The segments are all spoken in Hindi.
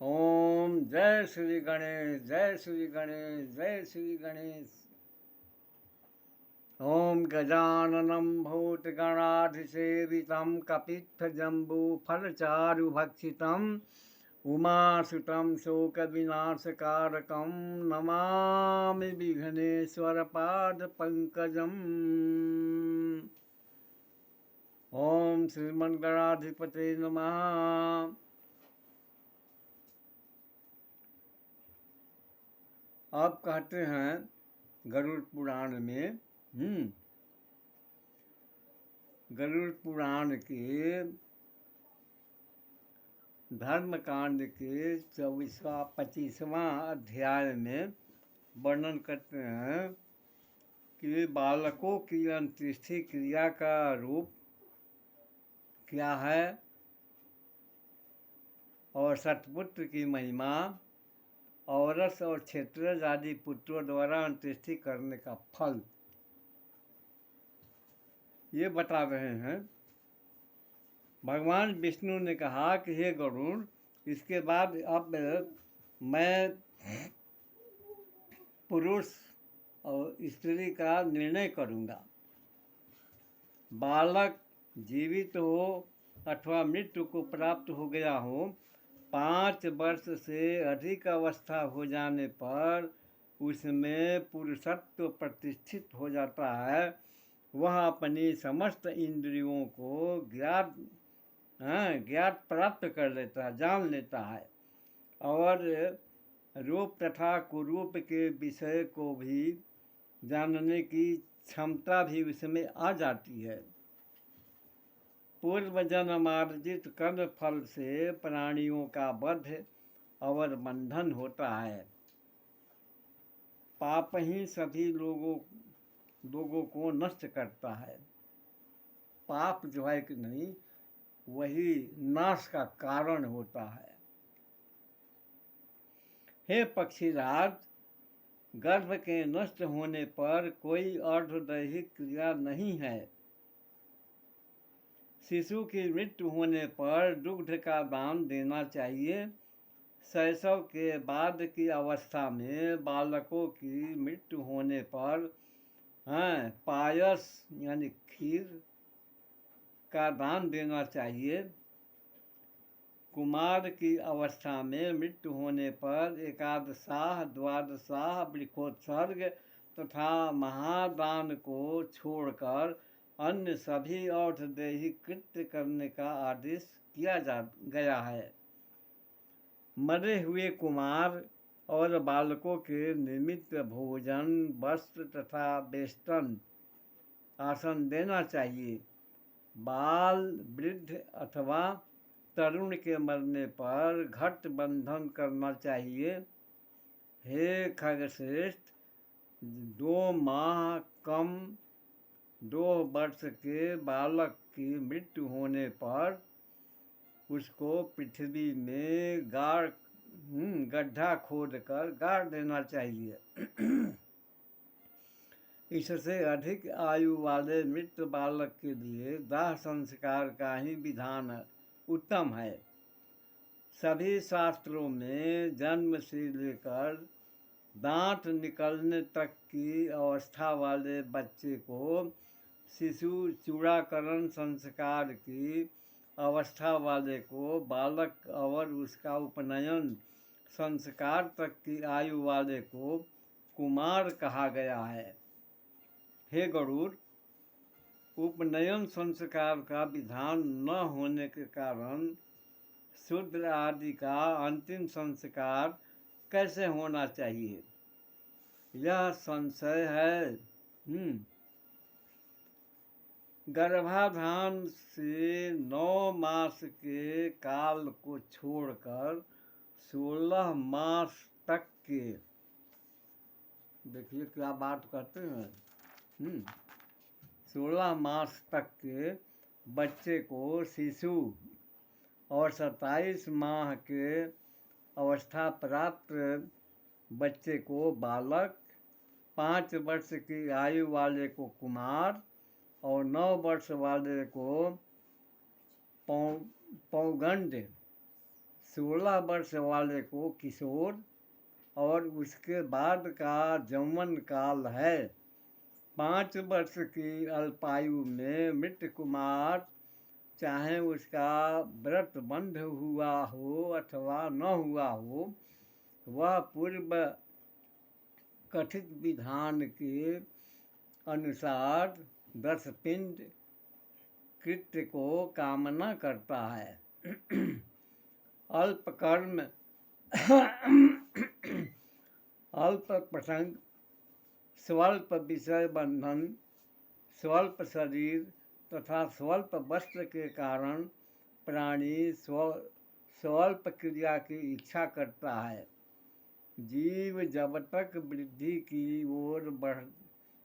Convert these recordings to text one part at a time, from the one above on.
ओम जय श्री गणेश, जय श्री गणेश, जय श्री गणेश। ओम गजाननं भूतगणाधिसेवितं कपित्थजम्बूफलचारुभक्षितम् उमासुतं शोकविनाशकारकं नमामि विघ्नेश्वरपादपङ्कजम्। ओम श्रीमन्गणाधिपते नमः। आप कहते हैं गरुड़ पुराण में, गरुड़ पुराण के धर्मकांड के 25वां अध्याय में वर्णन करते हैं कि बालकों की अंत्येष्टि क्रिया का रूप क्या है और सतपुत्र की महिमा, औरस और क्षेत्रज आदि पुत्रों द्वारा अंत्येष्टि करने का फल ये बता रहे हैं। भगवान विष्णु ने कहा कि हे गरुड़, इसके बाद अब मैं पुरुष और स्त्री का निर्णय करूँगा। बालक जीवित हो अथवा मृत्यु को प्राप्त हो गया हो, 5 वर्ष से अधिक अवस्था हो जाने पर उसमें पुरुषत्व प्रतिष्ठित हो जाता है। वह अपनी समस्त इंद्रियों को ज्ञात प्राप्त कर लेता है, जान लेता है, और रूप तथा कुरूप के विषय को भी जानने की क्षमता भी उसमें आ जाती है। पूर्व जन्मार्जित कर्म फल से प्राणियों का वध और बंधन होता है। पाप ही सभी लोगों को नष्ट करता है। पाप जो है कि नहीं, वही नाश का कारण होता है। हे पक्षीराज, गर्भ के नष्ट होने पर कोई अर्धदैहिक क्रिया नहीं है। शिशु की मृत्यु होने पर दुग्ध का दान देना चाहिए। शैशव के बाद की अवस्था में बालकों की मृत्यु होने पर पायस यानी खीर का दान देना चाहिए। कुमार की अवस्था में मृत्यु होने पर एकादशाह, द्वादशाह, वृक्षोत्सर्ग तथा महादान को छोड़कर अन्य सभी औषधेयिक कृत्य करने का आदेश किया गया है। मरे हुए कुमार और बालकों के निमित्त भोजन, वस्त्र तथा वेष्टन आसन देना चाहिए। बाल, वृद्ध अथवा तरुण के मरने पर घट बंधन करना चाहिए। हे खगश्रेष्ठ, 2 माह कम 2 वर्ष के बालक की मृत्यु होने पर उसको पृथ्वी में गड्ढा खोदकर गाड़ देना चाहिए। इससे अधिक आयु वाले मृत बालक के लिए दाह संस्कार का ही विधान उत्तम है। सभी शास्त्रों में जन्म से लेकर दांत निकलने तक की अवस्था वाले बच्चे को शिशु चूड़ाकरण संस्कार की अवस्था वाले को बालक और उसका उपनयन संस्कार तक की आयु वाले को कुमार कहा गया है। हे गरुड़, उपनयन संस्कार का विधान न होने के कारण शूद्र आदि का अंतिम संस्कार कैसे होना चाहिए, यह संशय है। गर्भाधान से 9 मास के काल को छोड़कर 16 मास तक के, देखिए क्या बात करते हैं, 16 मास तक के बच्चे को शिशु और 27 माह के अवस्था प्राप्त बच्चे को बालक, 5 वर्ष की आयु वाले को कुमार और 9 वर्ष वाले को पौगंड 16 वर्ष वाले को किशोर और उसके बाद का यौवन काल है। 5 वर्ष की अल्पायु में मृत कुमार, चाहे उसका व्रत बंध हुआ हो अथवा न हुआ हो, वह पूर्व कथित विधान के अनुसार 10 पिंड कृत्य को कामना करता है। अल्प कर्म, अल्प प्रसंग, स्वल्प विषय बंधन, स्वल्प शरीर तथा स्वल्प वस्त्र के कारण प्राणी स्वल्प क्रिया की इच्छा करता है। जीव जब तक वृद्धि की ओर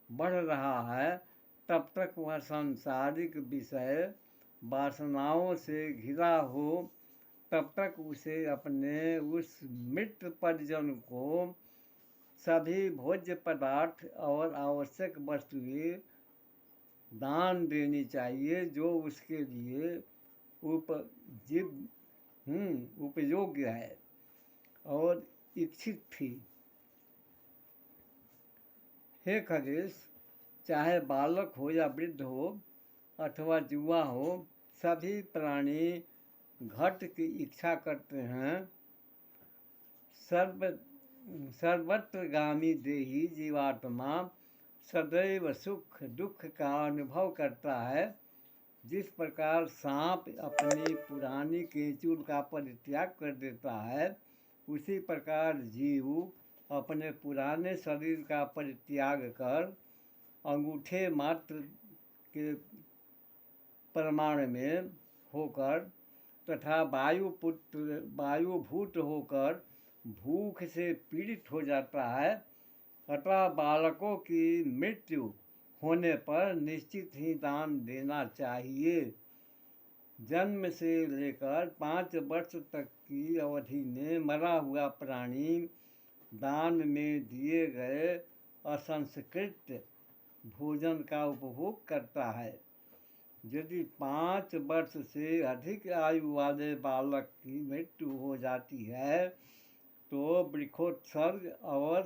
बढ़ रहा है, तब तक वह सांसारिक विषय वासनाओं से घिरा हो, तब तक उसे अपने उस मित्र परिजन को सभी भोज्य पदार्थ और आवश्यक वस्तुएं दान देनी चाहिए जो उसके लिए उपयोग्य है और इच्छित थी। हे खगेश, चाहे बालक हो या वृद्ध हो अथवा युवा हो, सभी प्राणी घट की इच्छा करते हैं। सर्वत्रगामी देही जीवात्मा सदैव सुख दुख का अनुभव करता है। जिस प्रकार सांप अपनी पुरानी केंचुल का परित्याग कर देता है, उसी प्रकार जीव अपने पुराने शरीर का परित्याग कर अंगूठे मात्र के प्रमाण में होकर तथा वायुभूत होकर भूख से पीड़ित हो जाता है। अतः बालकों की मृत्यु होने पर निश्चित ही दान देना चाहिए। जन्म से लेकर 5 वर्ष तक की अवधि में मरा हुआ प्राणी दान में दिए गए असंस्कृत भोजन का उपभोग करता है। यदि 5 वर्ष से अधिक आयु वाले बालक की मृत्यु हो जाती है, तो वृक्षोत्सर्ग और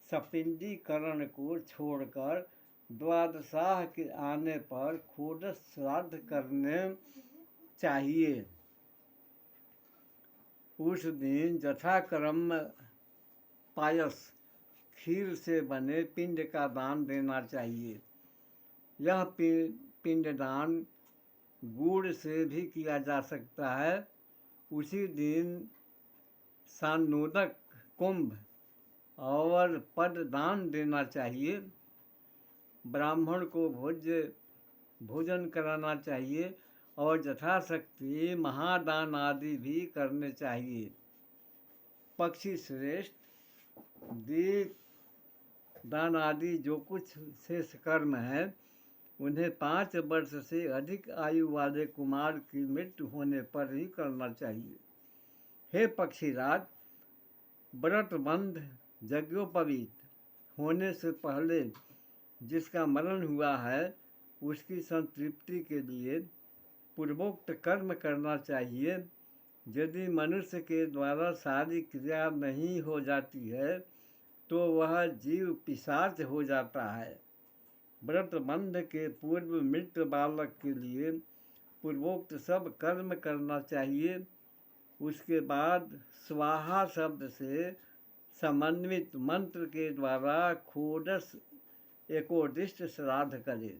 सपिंडीकरण को छोड़कर द्वादशाह के आने पर षोडश श्राद्ध करने चाहिए। उस दिन यथाक्रम पायस, खीर से बने पिंड का दान देना चाहिए। यह पिंडदान गुड़ से भी किया जा सकता है। उसी दिन सानोदक, कुंभ और पददान देना चाहिए। ब्राह्मण को भोजन कराना चाहिए और यथाशक्ति महादान आदि भी करने चाहिए। पक्षी श्रेष्ठ, दीप दान आदि जो कुछ शेष कर्म है, उन्हें 5 वर्ष से अधिक आयु वाले कुमार की मृत्यु होने पर ही करना चाहिए। हे पक्षीराज, व्रतबंध यज्ञोपवीत होने से पहले जिसका मरण हुआ है, उसकी संतृप्ति के लिए पूर्वोक्त कर्म करना चाहिए। यदि मनुष्य के द्वारा सारी क्रिया नहीं हो जाती है, तो वह जीव पिशाच हो जाता है। व्रतबंध के पूर्व मृत बालक के लिए पूर्वोक्त सब कर्म करना चाहिए। उसके बाद स्वाहा शब्द से समन्वित मंत्र के द्वारा षोडश एकोदिष्ट श्राद्ध करे।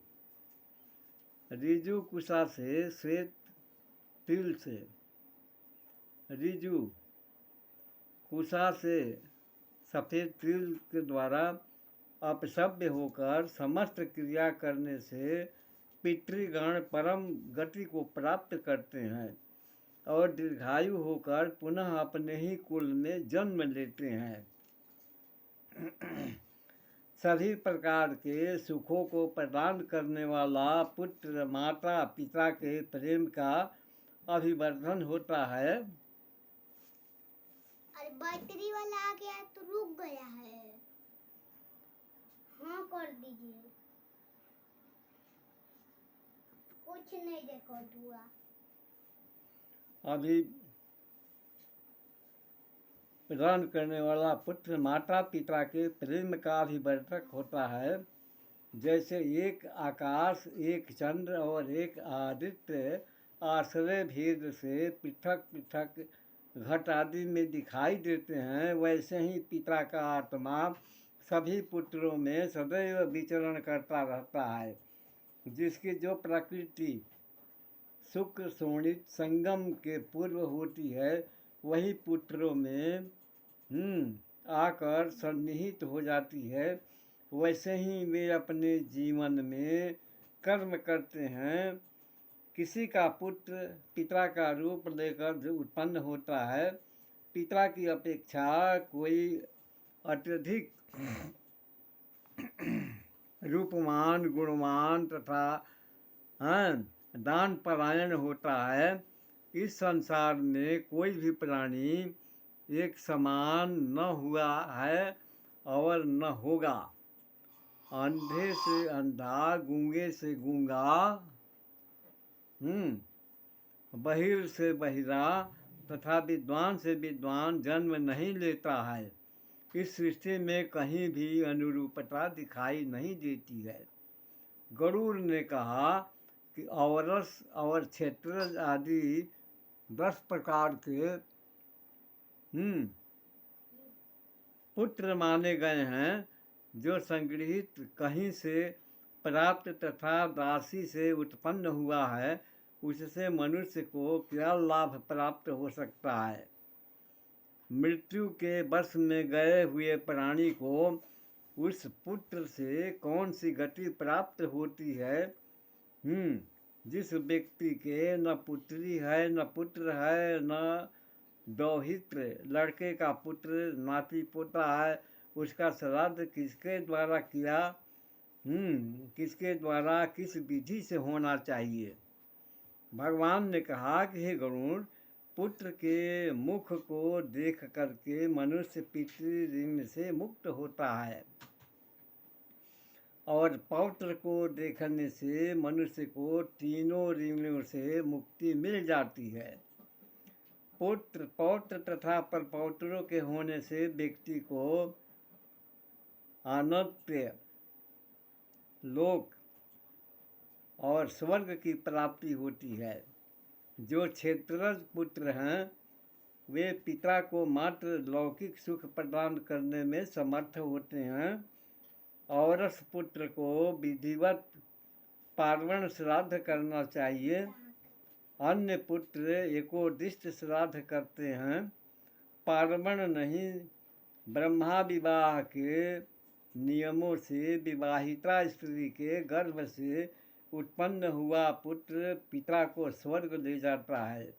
ऋजु कुशा से श्वेत तिल से, ऋजु कुशा से सफ़ेद तिल के द्वारा अपसभ्य होकर समस्त क्रिया करने से पितृगण परम गति को प्राप्त करते हैं और दीर्घायु होकर पुनः अपने ही कुल में जन्म लेते हैं। सभी प्रकार के सुखों को प्रदान करने वाला पुत्र माता पिता के प्रेम का अभिवर्धन होता है। अरे बैटरी वाला आ गया तो रुक गया है। हाँ कर दीजिए। कुछ नहीं देखो हुआ। अभी प्रदान करने वाला पुत्र माता पिता के प्रेम का अभिवर्धक होता है। जैसे एक आकाश, एक चंद्र और एक आदित्य आश्रय भेद से पृथक पृथक घट आदि में दिखाई देते हैं, वैसे ही पिता का आत्मा सभी पुत्रों में सदैव विचरण करता रहता है। जिसकी जो प्रकृति शुक्र शोणित संगम के पूर्व होती है, वही पुत्रों में आकर सन्निहित हो जाती है। वैसे ही वे अपने जीवन में कर्म करते हैं। किसी का पुत्र पिता का रूप लेकर जो उत्पन्न होता है, पिता की अपेक्षा कोई अत्यधिक रूपवान, गुणवान तथा दान परायण होता है। इस संसार में कोई भी प्राणी एक समान न हुआ है और न होगा। अंधे से अंधा, गूंगे से गूंगा, बहिर से बहिरा तथा विद्वान से विद्वान जन्म नहीं लेता है। इस सृष्टि में कहीं भी अनुरूपता दिखाई नहीं देती है। गरुड़ ने कहा कि औरस और क्षेत्र आदि 10 प्रकार के पुत्र माने गए हैं, जो संगृहित कहीं से प्राप्त तथा दासी से उत्पन्न हुआ है, उससे मनुष्य को क्या लाभ प्राप्त हो सकता है। मृत्यु के वश में गए हुए प्राणी को उस पुत्र से कौन सी गति प्राप्त होती है। जिस व्यक्ति के न पुत्री है, न पुत्र है, न दौहित्र लड़के का पुत्र नाती पोता है, उसका श्राद्ध किसके द्वारा किया, किसके द्वारा किस विधि से होना चाहिए। भगवान ने कहा कि हे गरुड़, पुत्र के मुख को देख करके मनुष्य पितृ से मुक्त होता है, और पौत्र को देखने से मनुष्य को तीनों ऋणों से मुक्ति मिल जाती है। पुत्र, पौत्र तथा परपौत्रों के होने से व्यक्ति को अनंत लोक और स्वर्ग की प्राप्ति होती है। जो क्षेत्रज पुत्र हैं, वे पिता को मात्र लौकिक सुख प्रदान करने में समर्थ होते हैं। औरस पुत्र को विधिवत पार्वण श्राद्ध करना चाहिए। अन्य पुत्र एकोदिष्ट श्राद्ध करते हैं, पार्वण नहीं। ब्रह्मा विवाह के नियमों से विवाहिता स्त्री के गर्भ से उत्पन्न हुआ पुत्र पिता को स्वर्ग ले जाता है।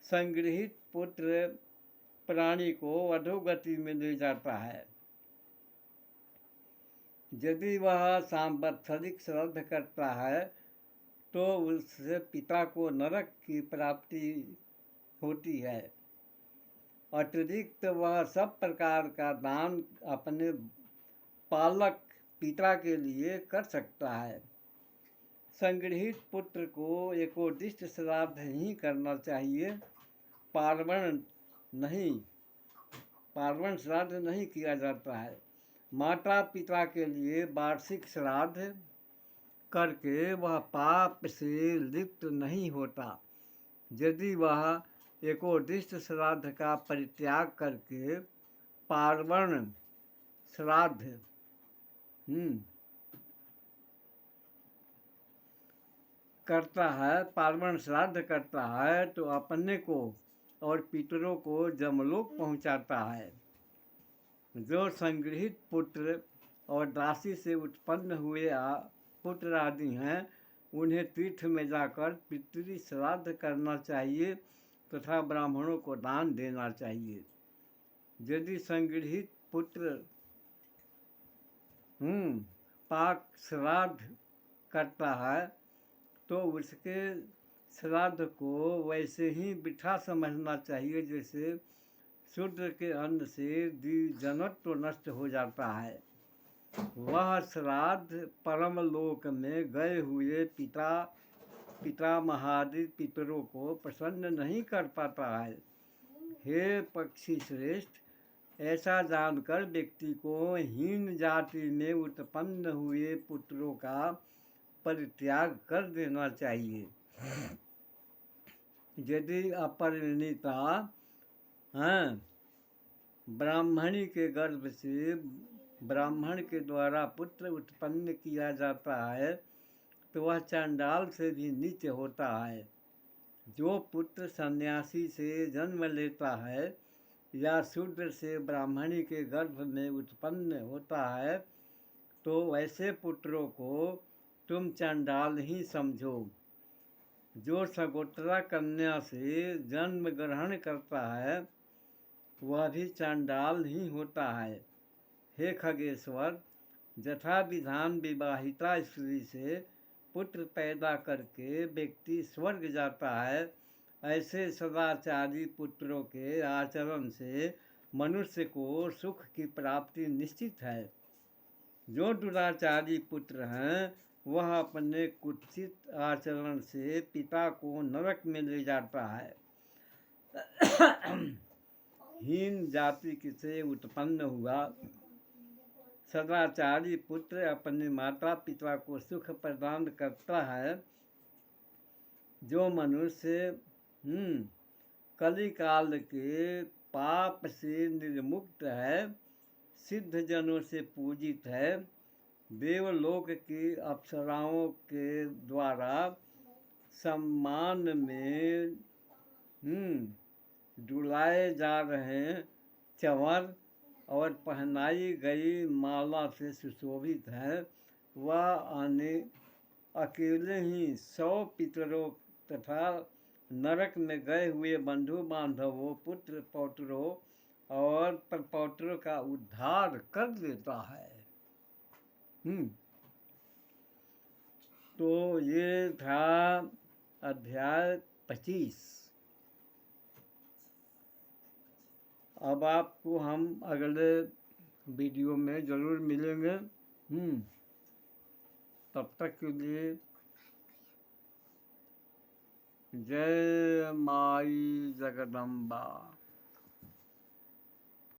संगृहित पुत्र प्राणी को अधोगति में ले जाता है। यदि वह सांवत्सरिक श्राद्ध करता है तो उससे पिता को नरक की प्राप्ति होती है। अतिरिक्त वह सब प्रकार का दान अपने पालक पिता के लिए कर सकता है। संगृहित पुत्र को एकोदिष्ट श्राद्ध ही करना चाहिए, पार्वण श्राद्ध नहीं किया जाता है। माता पिता के लिए वार्षिक श्राद्ध करके वह पाप से लिप्त नहीं होता। यदि वह एकोदिष्ट श्राद्ध का परित्याग करके पार्वण श्राद्ध करता है, पार्वण श्राद्ध करता है, तो अपने को और पितरों को जमलोक पहुंचाता है। जो संगृहित पुत्र और दासी से उत्पन्न हुए पुत्र आदि हैं, उन्हें तीर्थ में जाकर पितृ श्राद्ध करना चाहिए तथा ब्राह्मणों को दान देना चाहिए। यदि संगृहित पुत्र पाक श्राद्ध करता है तो उसके श्राद्ध को वैसे ही बिठा समझना चाहिए जैसे शूद्र के अन्न से द्विजनत्व नष्ट हो जाता है। वह श्राद्ध परम लोक में गए हुए पिता महादि पितरों को प्रसन्न नहीं कर पाता है। हे पक्षी श्रेष्ठ, ऐसा जानकर व्यक्ति को हीन जाति में उत्पन्न हुए पुत्रों का परित्याग कर देना चाहिए। यदि अपरिणीता हैं ब्राह्मणी के गर्भ से ब्राह्मण के द्वारा पुत्र उत्पन्न किया जाता है तो वह चांडाल से भी नीच होता है। जो पुत्र सन्यासी से जन्म लेता है या शूद्र से ब्राह्मणी के गर्भ में उत्पन्न होता है तो वैसे पुत्रों को तुम चांडाल ही समझो। जो सगोत्रा कन्या से जन्म ग्रहण करता है वह भी चांडाल ही होता है। हे खगेश्वर, यथा विधान विवाहिता स्त्री से पुत्र पैदा करके व्यक्ति स्वर्ग जाता है, ऐसे सदाचारी पुत्रों के आचरण से मनुष्य को सुख की प्राप्ति निश्चित है। जो दुराचारी पुत्र हैं वह अपने कुत्सित आचरण से पिता को नरक में ले जाता है। हीन जाति से उत्पन्न हुआ सदाचारी पुत्र अपने माता पिता को सुख प्रदान करता है। जो मनुष्य कलिकाल के पाप से निर्मुक्त है, सिद्ध जनों से पूजित है, देवलोक की अप्सराओं के द्वारा सम्मान में डुलाए जा रहे चंवर और पहनाई गई माला से सुशोभित है, वह अकेले ही 100 पितरों तथा नरक में गए हुए बंधु बांधवों, पुत्र पौत्रों और परपौत्रों का उद्धार कर देता है। तो ये था अध्याय 25। अब आपको हम अगले वीडियो में ज़रूर मिलेंगे। तब तक के लिए जय माई जगदम्बा।